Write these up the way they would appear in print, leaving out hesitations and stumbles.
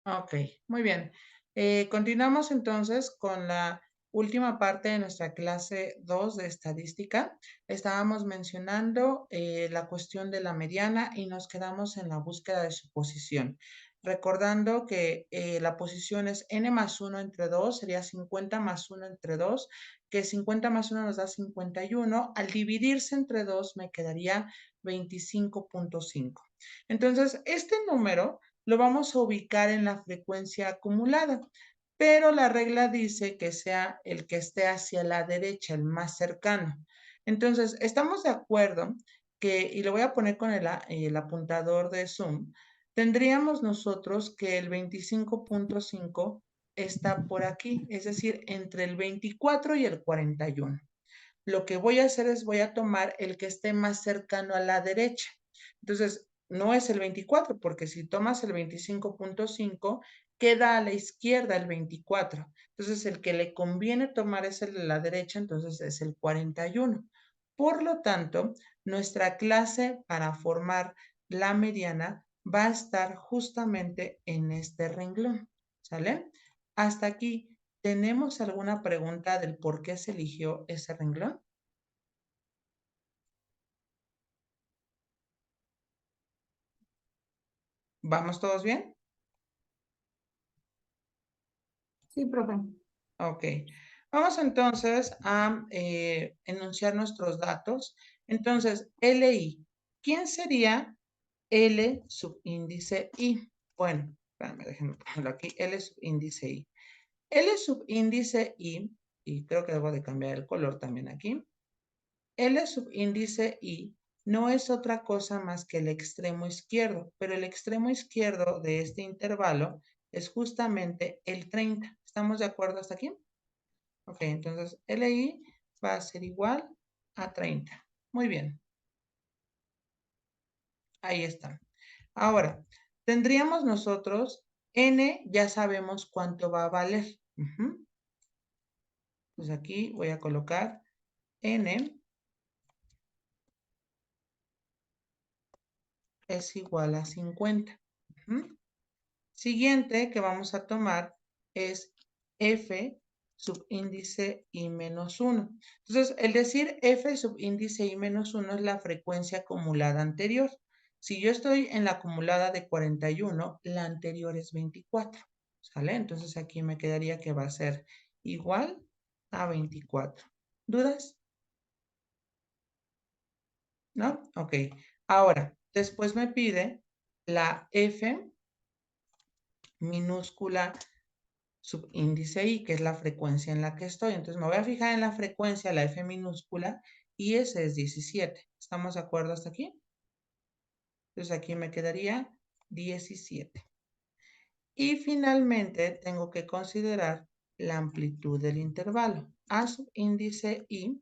Ok, muy bien. Continuamos entonces con la última parte de nuestra clase 2 de estadística. Estábamos mencionando la cuestión de la mediana y nos quedamos en la búsqueda de su posición. Recordando que la posición es n más 1 entre 2, sería 50 más 1 entre 2, que 50 más 1 nos da 51. Al dividirse entre 2 me quedaría 25.5. Entonces, este número lo vamos a ubicar en la frecuencia acumulada, pero la regla dice que sea el que esté hacia la derecha, el más cercano. Entonces, estamos de acuerdo que, y lo voy a poner con el apuntador de Zoom, tendríamos nosotros que el 25.5 está por aquí, es decir, entre el 24 y el 41. Lo que voy a hacer es voy a tomar el que esté más cercano a la derecha. Entonces, no es el 24, porque si tomas el 25.5, queda a la izquierda el 24. Entonces, el que le conviene tomar es el de la derecha, entonces es el 41. Por lo tanto, nuestra clase para formar la mediana va a estar justamente en este renglón. ¿Sale? Hasta aquí. ¿Tenemos alguna pregunta del por qué se eligió ese renglón? ¿Vamos todos bien? Sí, profe. Ok. Vamos entonces a enunciar nuestros datos. Entonces, LI. ¿Quién sería L subíndice I? Bueno, espérame, déjenme ponerlo aquí. L subíndice I. L subíndice I, y creo que debo de cambiar el color también aquí. L subíndice I no es otra cosa más que el extremo izquierdo, pero el extremo izquierdo de este intervalo es justamente el 30. ¿Estamos de acuerdo hasta aquí? Ok, entonces LI va a ser igual a 30. Muy bien. Ahí está. Ahora, tendríamos nosotros N, ya sabemos cuánto va a valer. Pues aquí voy a colocar N es igual a 50. Siguiente que vamos a tomar es F subíndice I menos 1. Entonces, el decir F subíndice I menos 1 es la frecuencia acumulada anterior. Si yo estoy en la acumulada de 41, la anterior es 24. ¿Sale? Entonces aquí me quedaría que va a ser igual a 24. ¿Dudas? ¿No? Ok. Ahora, después me pide la F minúscula subíndice I, que es la frecuencia en la que estoy. Entonces me voy a fijar en la frecuencia, la F minúscula, y ese es 17. ¿Estamos de acuerdo hasta aquí? Entonces aquí me quedaría 17. Y finalmente tengo que considerar la amplitud del intervalo. A subíndice I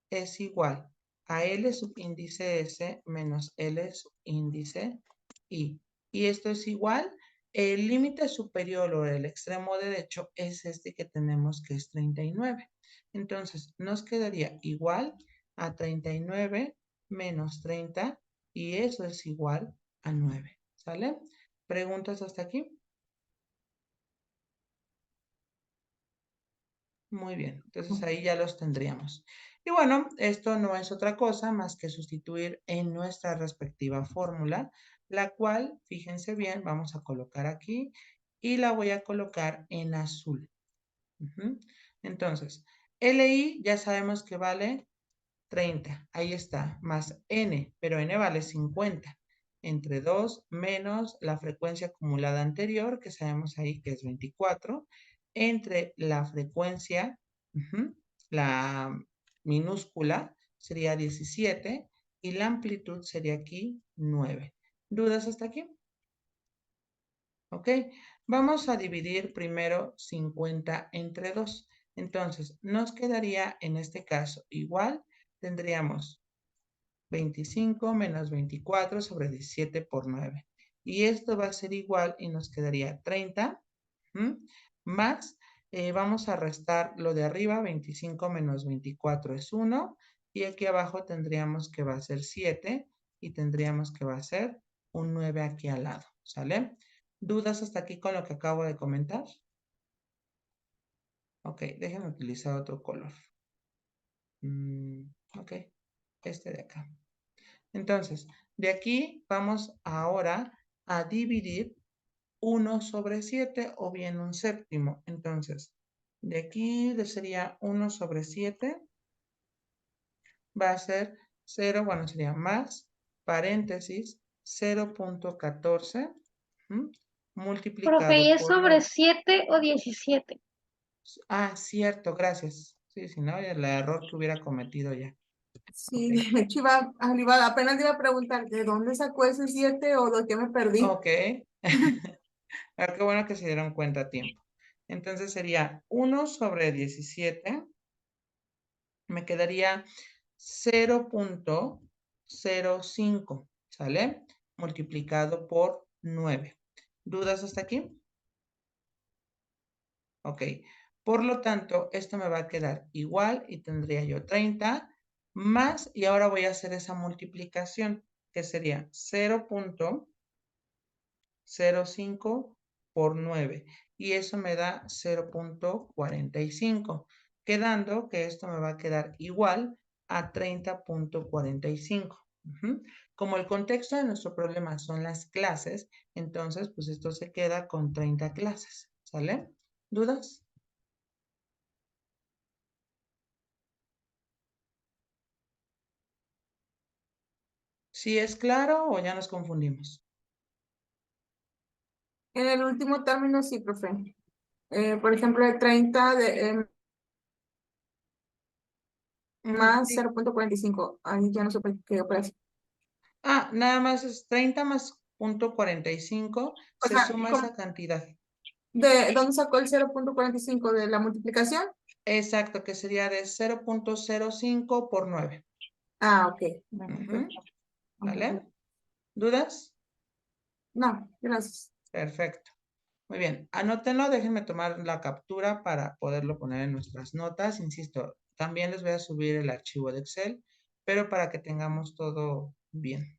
es igual a L subíndice S menos L subíndice I. Y esto es igual, el límite superior o el extremo derecho es este que tenemos que es 39. Entonces nos quedaría igual a 39 menos 30 y eso es igual a 9. ¿Sale? ¿Preguntas hasta aquí? Muy bien, entonces ahí ya los tendríamos. Y bueno, esto no es otra cosa más que sustituir en nuestra respectiva fórmula, la cual, fíjense bien, vamos a colocar aquí y la voy a colocar en azul. Entonces, LI ya sabemos que vale 30, ahí está, más N, pero N vale 50, entre 2 menos la frecuencia acumulada anterior, que sabemos ahí que es 24, entre la frecuencia, la minúscula sería 17 y la amplitud sería aquí 9. ¿Dudas hasta aquí? ¿Ok? Vamos a dividir primero 50 entre 2. Entonces, nos quedaría en este caso igual, tendríamos 25 menos 24 sobre 17 por 9. Y esto va a ser igual y nos quedaría 30 más, vamos a restar lo de arriba, 25 menos 24 es 1. Y aquí abajo tendríamos que va a ser 7 y tendríamos que va a ser un 9 aquí al lado. ¿Sale? ¿Dudas hasta aquí con lo que acabo de comentar? Ok, déjenme utilizar otro color. Ok, este de acá. Entonces, de aquí vamos ahora a dividir 1 sobre 7 o bien un séptimo. Entonces, de aquí sería 1 sobre 7 va a ser 0, bueno, sería más, paréntesis, 0.14 Profe, ¿y multiplicado es por sobre 9. 7 o 17? Ah, cierto, gracias. Sí, si no, el error que hubiera cometido ya. Sí, Ok. de hecho apenas iba a preguntar de dónde sacó ese 7 o de qué me perdí. Ok. Ah, qué bueno que se dieron cuenta a tiempo. Entonces sería 1 sobre 17. Me quedaría 0.05, ¿sale? Multiplicado por 9. ¿Dudas hasta aquí? Ok. Por lo tanto, esto me va a quedar igual y tendría yo 30 más, y ahora voy a hacer esa multiplicación, que sería 0.05 por 9. Y eso me da 0.45, quedando que esto me va a quedar igual a 30.45. Como el contexto de nuestro problema son las clases, entonces pues esto se queda con 30 clases, ¿sale? ¿Dudas? ¿Sí es claro o ya nos confundimos? En el último término, sí, profe. Por ejemplo, el 30 más Sí. 0.45. Ahí ya no sé qué operación. Ah, nada más es 30 más punto 45, O se sea, suma esa cantidad. ¿de dónde sacó el 0.45 de la multiplicación? Exacto, que sería de 0.05 por 9. Ah, ok. Bueno, ¿Vale? ¿Dudas? no, gracias. Perfecto. Muy bien, anótenlo, déjenme tomar la captura para poderlo poner en nuestras notas. Insisto, también les voy a subir el archivo de Excel, pero para que tengamos todo bien.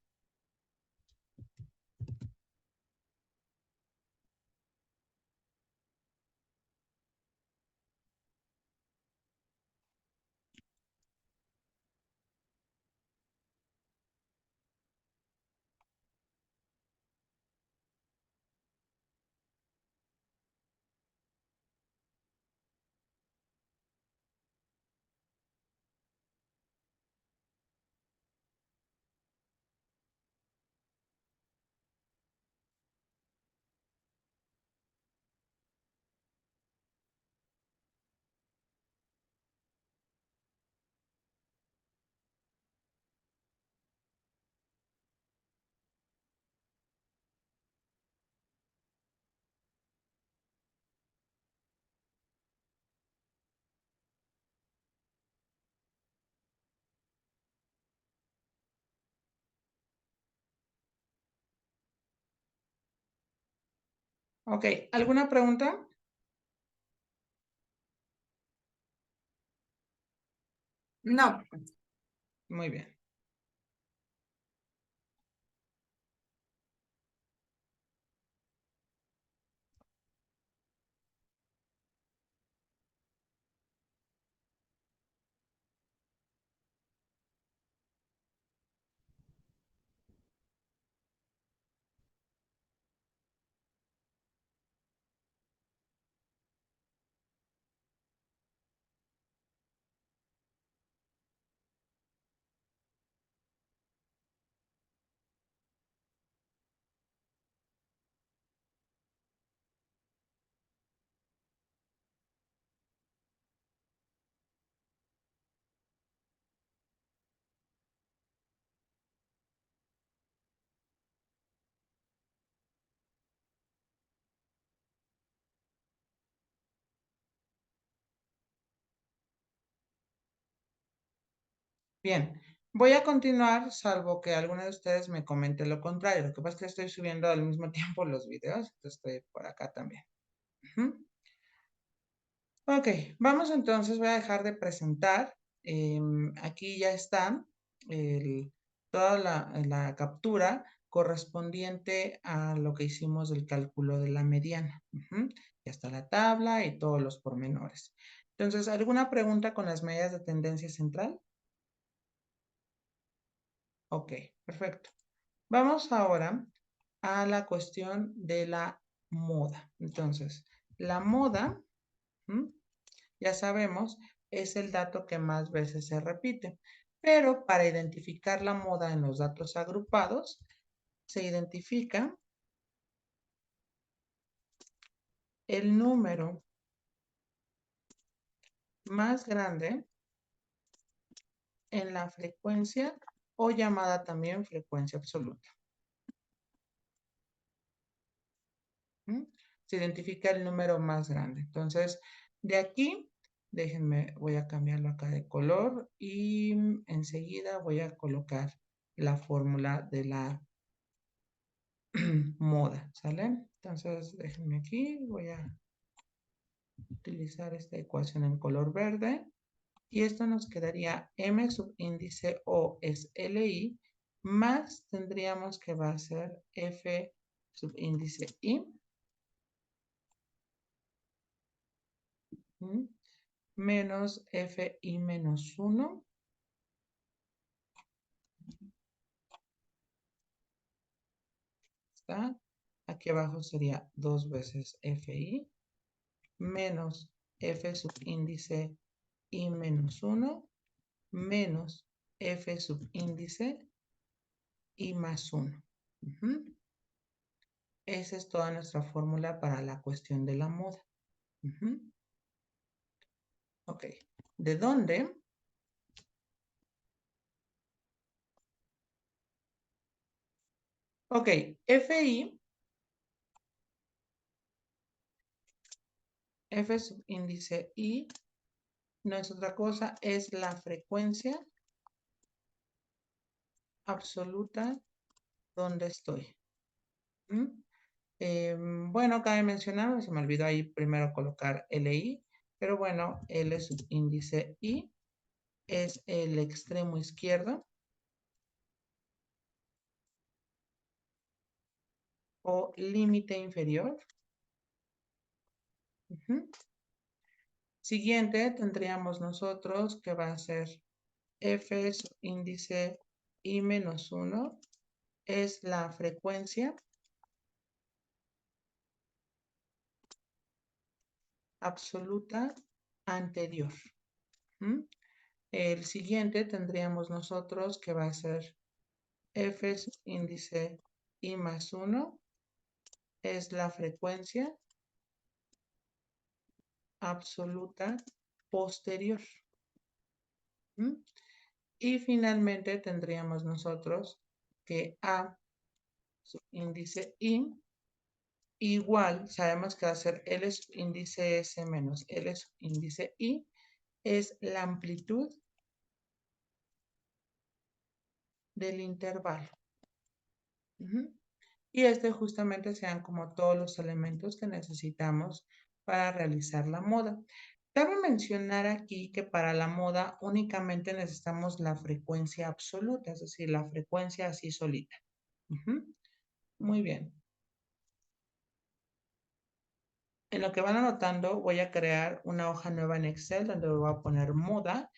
Ok, ¿alguna pregunta? No, Muy bien. Bien, voy a continuar, salvo que alguno de ustedes me comente lo contrario. Lo que pasa es que estoy subiendo al mismo tiempo los videos, entonces estoy por acá también. Ok, vamos entonces, voy a dejar de presentar. Aquí ya está toda la captura correspondiente a lo que hicimos del cálculo de la mediana. Ya está la tabla y todos los pormenores. Entonces, ¿alguna pregunta con las medidas de tendencia central? Ok, perfecto. Vamos ahora a la cuestión de la moda. Entonces, la moda, ya sabemos, es el dato que más veces se repite. Pero para identificar la moda en los datos agrupados, se identifica el número más grande en la frecuencia o llamada también frecuencia absoluta. Se identifica el número más grande. Entonces, de aquí, déjenme, voy a cambiarlo acá de color y enseguida voy a colocar la fórmula de la moda, ¿sale? Entonces, déjenme aquí, voy a utilizar esta ecuación en color verde. Y esto nos quedaría M subíndice O es LI, más tendríamos que va a ser F subíndice I, menos FI menos 1, ¿está? Aquí abajo sería 2 veces FI, menos F subíndice I menos 1, menos F subíndice I más 1. Esa es toda nuestra fórmula para la cuestión de la moda. Ok. ¿De dónde? Ok. FI, F subíndice I, no es otra cosa, es la frecuencia absoluta donde estoy. Bueno, cabe mencionar, se me olvidó ahí primero colocar LI, pero bueno, L subíndice I es el extremo izquierdo o límite inferior. Siguiente tendríamos nosotros que va a ser F subíndice I menos 1 es la frecuencia absoluta anterior. El siguiente tendríamos nosotros que va a ser F índice I más 1 es la frecuencia absoluta posterior. Y finalmente tendríamos nosotros que A índice I igual, sabemos que va a ser L índice S menos L índice I, es la amplitud del intervalo. Y justamente sean como todos los elementos que necesitamos para realizar la moda. Cabe mencionar aquí que para la moda únicamente necesitamos la frecuencia absoluta, es decir, la frecuencia así solita. Muy bien. En lo que van anotando, voy a crear una hoja nueva en Excel donde voy a poner moda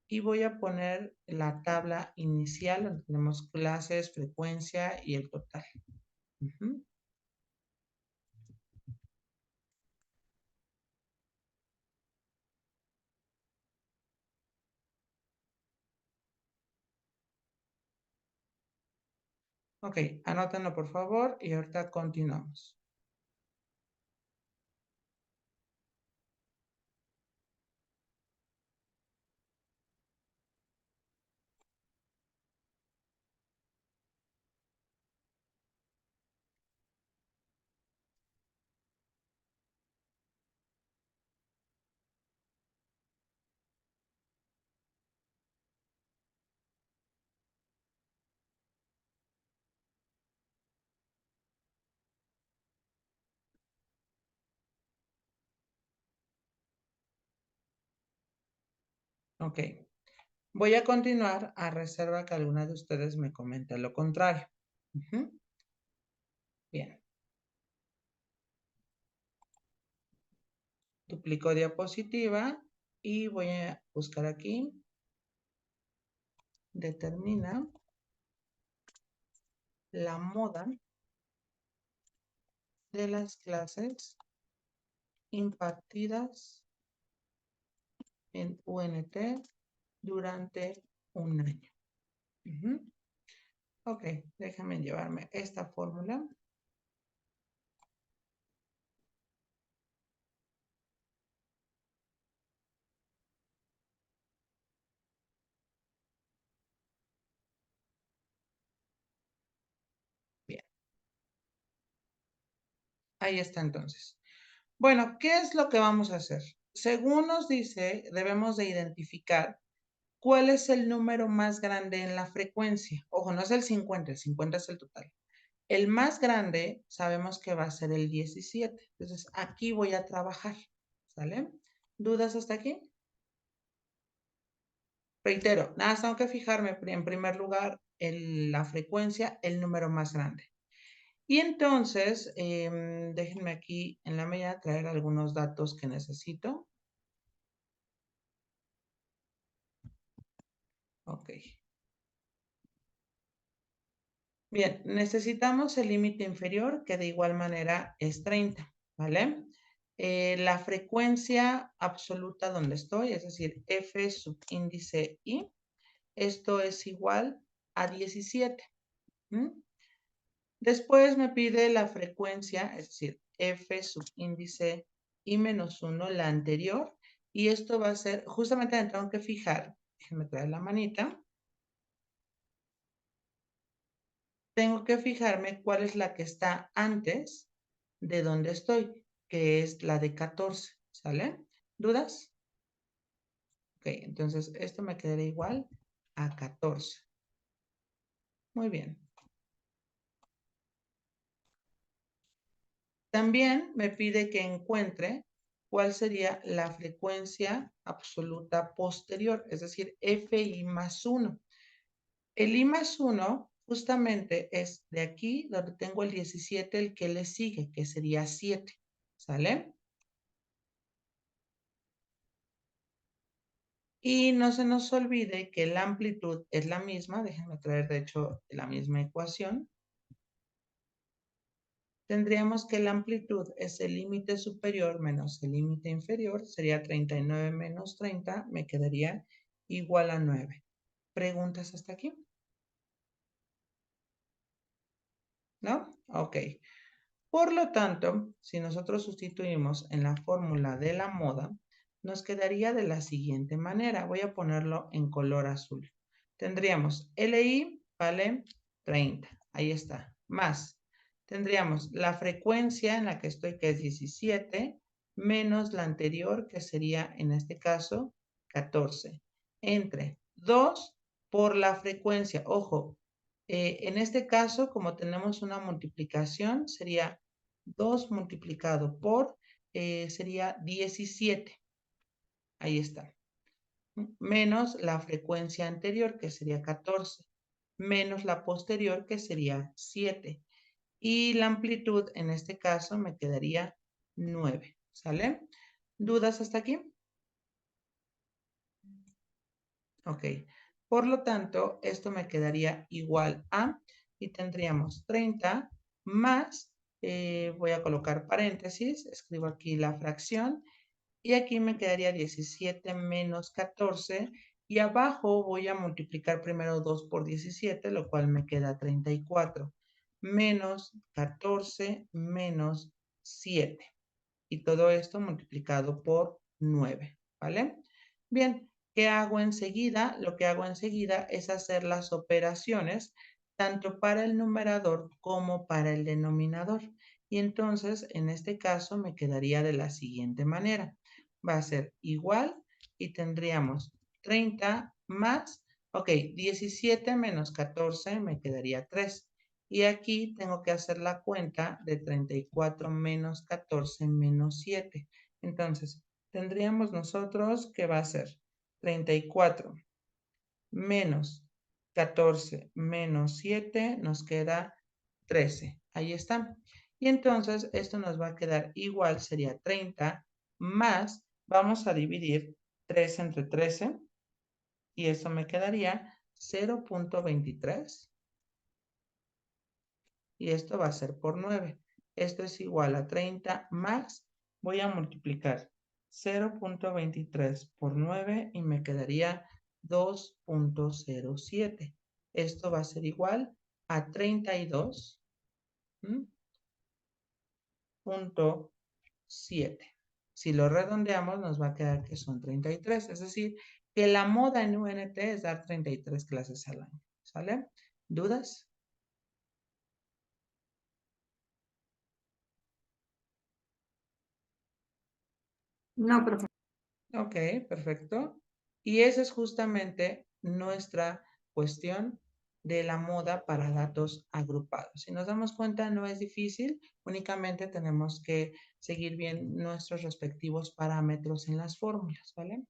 y voy a poner la tabla inicial donde tenemos clases, frecuencia y el total. Ok, anótenlo por favor y ahorita continuamos. Ok, voy a continuar a reserva que alguna de ustedes me comente lo contrario. Bien. Duplico diapositiva y voy a buscar aquí. Determina la moda de las clases impartidas en UNT durante un año. Ok, déjame llevarme esta fórmula. Bien. Ahí está entonces. Bueno, ¿qué es lo que vamos a hacer? Según nos dice, debemos de identificar cuál es el número más grande en la frecuencia. Ojo, no es el 50 es el total. El más grande sabemos que va a ser el 17. Entonces, aquí voy a trabajar. ¿Sale? ¿Dudas hasta aquí? Reitero, nada, tengo que fijarme en primer lugar en la frecuencia, el número más grande. Y entonces, déjenme aquí en la medida traer algunos datos que necesito. Ok. Bien, necesitamos el límite inferior, que de igual manera es 30, ¿vale? La frecuencia absoluta donde estoy, es decir, F subíndice I, esto es igual a 17. Después me pide la frecuencia, es decir, F subíndice I menos 1, la anterior, y esto va a ser, justamente me tengo que fijar, déjenme traer la manita, tengo que fijarme cuál es la que está antes de donde estoy, que es la de 14, ¿sale? ¿Dudas? Ok, entonces esto me quedaría igual a 14. Muy bien. También me pide que encuentre cuál sería la frecuencia absoluta posterior, es decir, FI más 1. El I más 1 justamente es de aquí, donde tengo el 17, el que le sigue, que sería 7. ¿Sale? Y no se nos olvide que la amplitud es la misma. Déjenme traer, de hecho, la misma ecuación. Tendríamos que la amplitud es el límite superior menos el límite inferior. Sería 39 menos 30. Me quedaría igual a 9. ¿Preguntas hasta aquí? ¿No? Ok. Por lo tanto, si nosotros sustituimos en la fórmula de la moda, nos quedaría de la siguiente manera. Voy a ponerlo en color azul. Tendríamos LI vale 30. Ahí está. Más. Tendríamos la frecuencia en la que estoy, que es 17, menos la anterior, que sería en este caso 14. Entre 2 por la frecuencia. Ojo, en este caso, como tenemos una multiplicación, sería 2 multiplicado por, sería 17. Ahí está. Menos la frecuencia anterior, que sería 14. Menos la posterior, que sería 7. Y la amplitud, en este caso, me quedaría 9. ¿Sale? ¿Dudas hasta aquí? Ok. Por lo tanto, esto me quedaría igual a, y tendríamos 30 más, voy a colocar paréntesis, escribo aquí la fracción, y aquí me quedaría 17 menos 14, y abajo voy a multiplicar primero 2 por 17, lo cual me queda 34, menos 14 menos 7. Y todo esto multiplicado por 9, ¿vale? Bien, ¿qué hago enseguida? Lo que hago enseguida es hacer las operaciones tanto para el numerador como para el denominador. Y entonces, en este caso, me quedaría de la siguiente manera. Va a ser igual y tendríamos 30 más, ok, 17 menos 14 me quedaría 3. Y aquí tengo que hacer la cuenta de 34 menos 14 menos 7. Entonces, tendríamos nosotros que va a ser 34 menos 14 menos 7, nos queda 13. Ahí está. Y entonces esto nos va a quedar igual, sería 30 más, vamos a dividir 3 entre 13 y eso me quedaría 0.23 y esto va a ser por 9. Esto es igual a 30 más, voy a multiplicar 0.23 por 9 y me quedaría 2.07. Esto va a ser igual a 32.7. Si lo redondeamos nos va a quedar que son 33. Es decir, que la moda en UNT es dar 33 clases al año. ¿Sale? ¿Dudas? No, profe. Ok, perfecto. Y esa es justamente nuestra cuestión de la moda para datos agrupados. Si nos damos cuenta, no es difícil, únicamente tenemos que seguir bien nuestros respectivos parámetros en las fórmulas, ¿vale?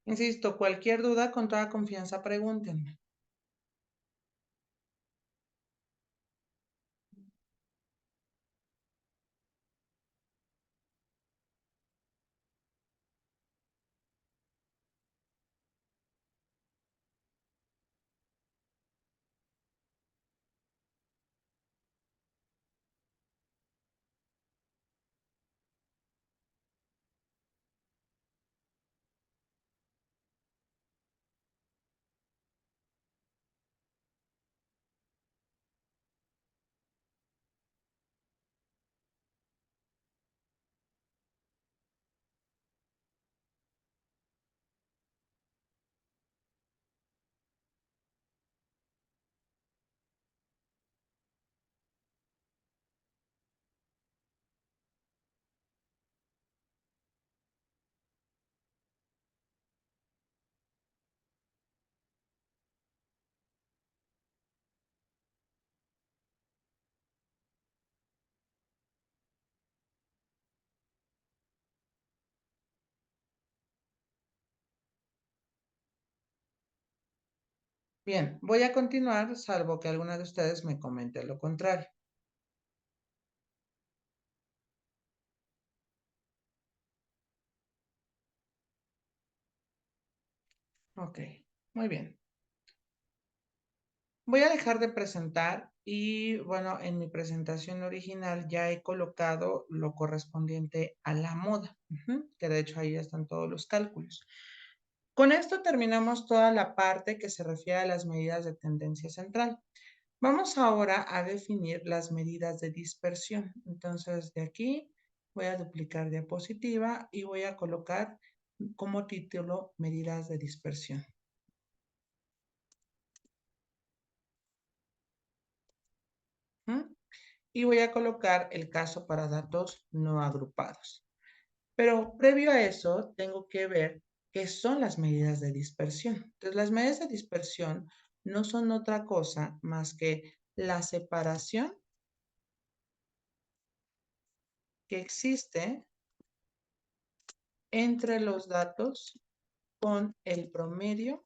Insisto, cualquier duda, con toda confianza, pregúntenme. Bien, voy a continuar, salvo que alguna de ustedes me comente lo contrario. Ok, muy bien. Voy a dejar de presentar y bueno, en mi presentación original ya he colocado lo correspondiente a la moda, que de hecho ahí ya están todos los cálculos. Con esto terminamos toda la parte que se refiere a las medidas de tendencia central. Vamos ahora a definir las medidas de dispersión. Entonces, de aquí voy a duplicar diapositiva y voy a colocar como título medidas de dispersión. Y voy a colocar el caso para datos no agrupados. Pero previo a eso, tengo que ver qué son las medidas de dispersión. Entonces, las medidas de dispersión no son otra cosa más que la separación que existe entre los datos con el promedio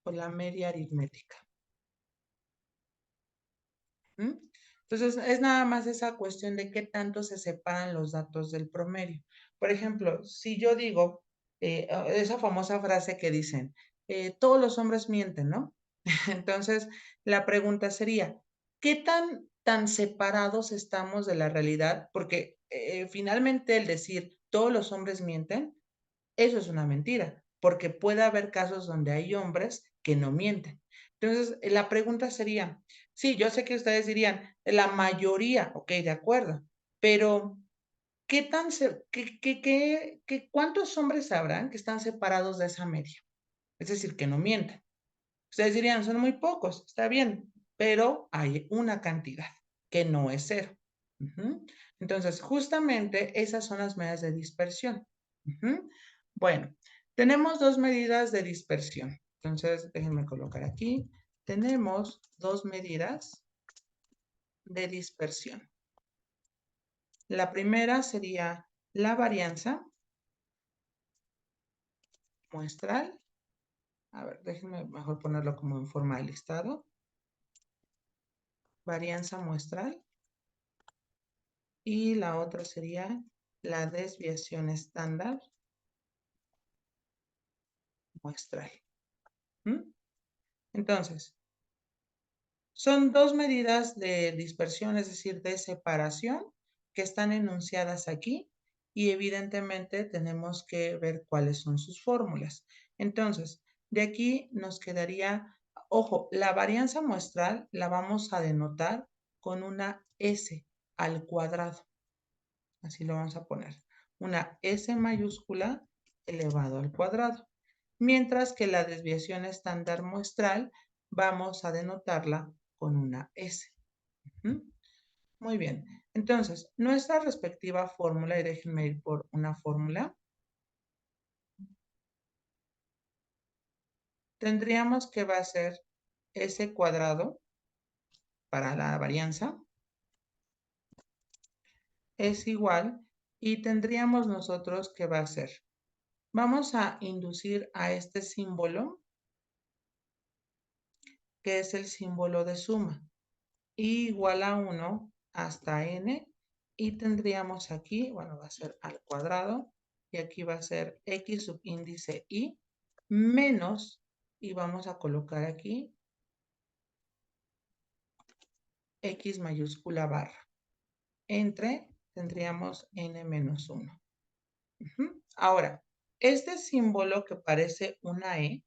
o la media aritmética. Entonces, es nada más esa cuestión de qué tanto se separan los datos del promedio. Por ejemplo, si yo digo esa famosa frase que dicen, todos los hombres mienten, ¿no? Entonces, la pregunta sería, ¿qué tan separados estamos de la realidad? Porque finalmente el decir todos los hombres mienten, eso es una mentira, porque puede haber casos donde hay hombres que no mienten. Entonces, la pregunta sería, sí, yo sé que ustedes dirían, la mayoría, ok, de acuerdo, Pero, ¿cuántos hombres habrán que están separados de esa media? Es decir, que no mientan. Ustedes dirían, son muy pocos, está bien, pero hay una cantidad que no es cero. Entonces, justamente esas son las medidas de dispersión. Bueno, tenemos dos medidas de dispersión. Entonces, déjenme colocar aquí. Tenemos dos medidas de dispersión. La primera sería la varianza muestral. A ver, déjenme mejor ponerlo como en forma de listado. Varianza muestral. Y la otra sería la desviación estándar muestral. Entonces, son dos medidas de dispersión, es decir, de separación, que están enunciadas aquí y evidentemente tenemos que ver cuáles son sus fórmulas. Entonces, de aquí nos quedaría, ojo, la varianza muestral la vamos a denotar con una S al cuadrado. Así lo vamos a poner. Una S mayúscula elevado al cuadrado. Mientras que la desviación estándar muestral vamos a denotarla con una S. Muy bien. Entonces, nuestra respectiva fórmula, y déjenme ir por una fórmula, tendríamos que va a ser S cuadrado para la varianza es igual y tendríamos nosotros que va a ser, vamos a inducir a este símbolo que es el símbolo de suma, igual a 1 hasta n, y tendríamos aquí, bueno, va a ser al cuadrado, y aquí va a ser x subíndice y menos, y vamos a colocar aquí x mayúscula barra, entre, tendríamos n menos 1. Ahora, este símbolo que parece una E,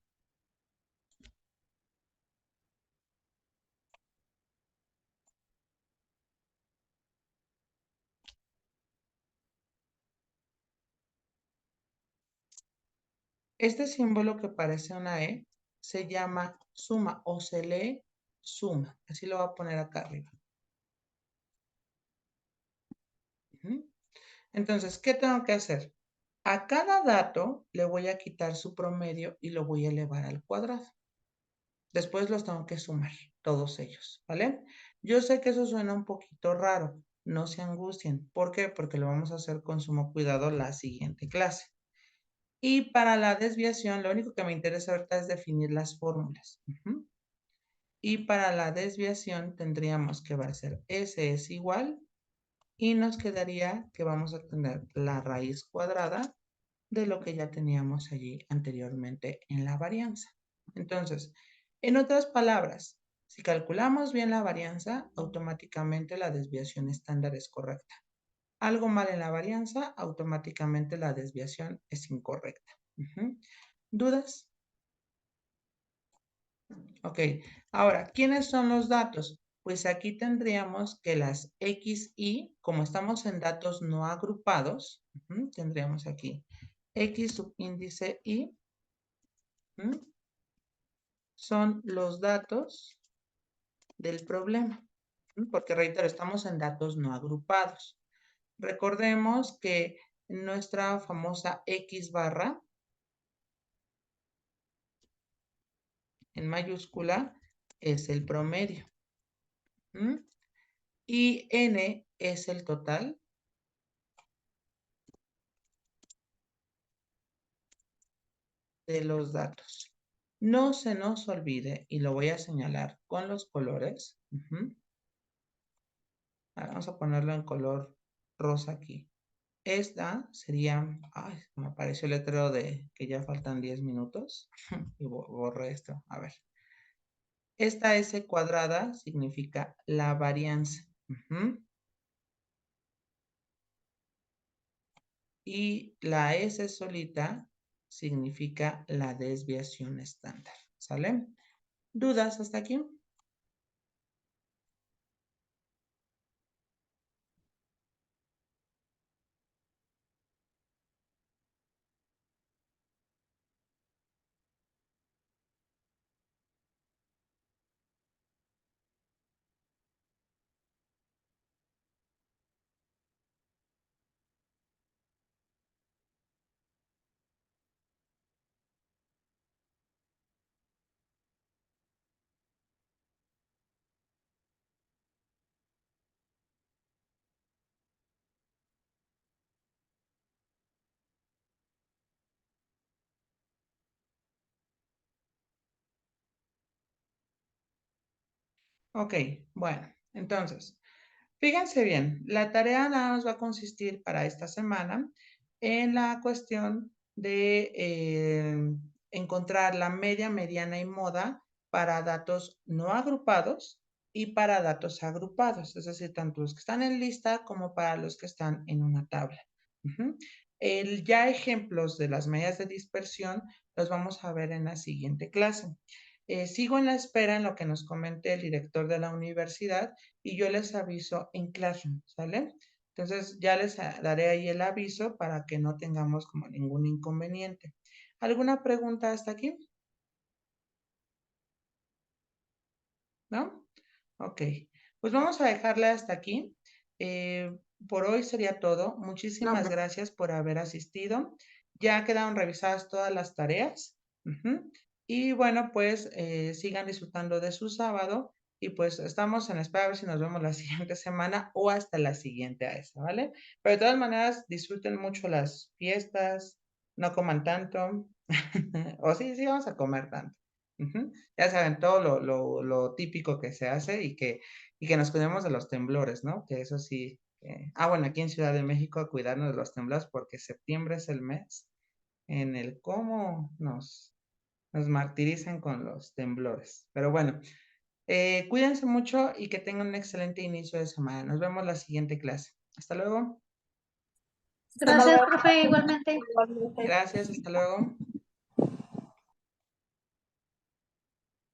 este símbolo que parece una E se llama suma o se lee suma. Así lo voy a poner acá arriba. Entonces, ¿qué tengo que hacer? A cada dato le voy a quitar su promedio y lo voy a elevar al cuadrado. Después los tengo que sumar, todos ellos, ¿vale? Yo sé que eso suena un poquito raro. No se angustien. ¿Por qué? Porque lo vamos a hacer con sumo cuidado la siguiente clase. Y para la desviación, lo único que me interesa ahorita es definir las fórmulas. Y para la desviación tendríamos que va a ser S es igual y nos quedaría que vamos a tener la raíz cuadrada de lo que ya teníamos allí anteriormente en la varianza. Entonces, en otras palabras, si calculamos bien la varianza, automáticamente la desviación estándar es correcta. Algo mal en la varianza, automáticamente la desviación es incorrecta. ¿Dudas? Ok, ahora, ¿quiénes son los datos? Pues aquí tendríamos que las X, Y, como estamos en datos no agrupados, tendríamos aquí X subíndice Y, son los datos del problema, porque reitero, estamos en datos no agrupados. Recordemos que nuestra famosa X barra en mayúscula es el promedio. Y N es el total de los datos. No se nos olvide, y lo voy a señalar con los colores. Vamos a ponerlo en color rosa aquí. Esta sería, ay, me apareció el letrero de que ya faltan 10 minutos y borré esto. A ver. Esta S cuadrada significa la varianza. Y la S solita significa la desviación estándar. ¿Sale? ¿Dudas hasta aquí? Ok, bueno, entonces, fíjense bien, la tarea nada más va a consistir para esta semana en la cuestión de encontrar la media, mediana y moda para datos no agrupados y para datos agrupados, es decir, tanto los que están en lista como para los que están en una tabla. Ya ejemplos de las medidas de dispersión los vamos a ver en la siguiente clase. Sigo en la espera en lo que nos comente el director de la universidad y yo les aviso en Classroom, ¿sale? Entonces ya les daré ahí el aviso para que no tengamos como ningún inconveniente. ¿Alguna pregunta hasta aquí? ¿No? Ok, pues vamos a dejarla hasta aquí. Por hoy sería todo. Muchísimas gracias por haber asistido. Ya quedaron revisadas todas las tareas. Y bueno, pues sigan disfrutando de su sábado y pues estamos en espera a ver si nos vemos la siguiente semana o hasta la siguiente a esa, ¿vale? Pero de todas maneras, disfruten mucho las fiestas, no coman tanto. O sí, sí vamos a comer tanto. Ya saben, todo lo típico que se hace y que nos cuidemos de los temblores, ¿no? Que eso sí. Bueno, aquí en Ciudad de México a cuidarnos de los temblores porque septiembre es el mes en el cómo nos martirizan con los temblores. Pero bueno, cuídense mucho y que tengan un excelente inicio de semana. Nos vemos la siguiente clase. Hasta luego. Gracias, profe, igualmente. Igualmente. Gracias, hasta luego.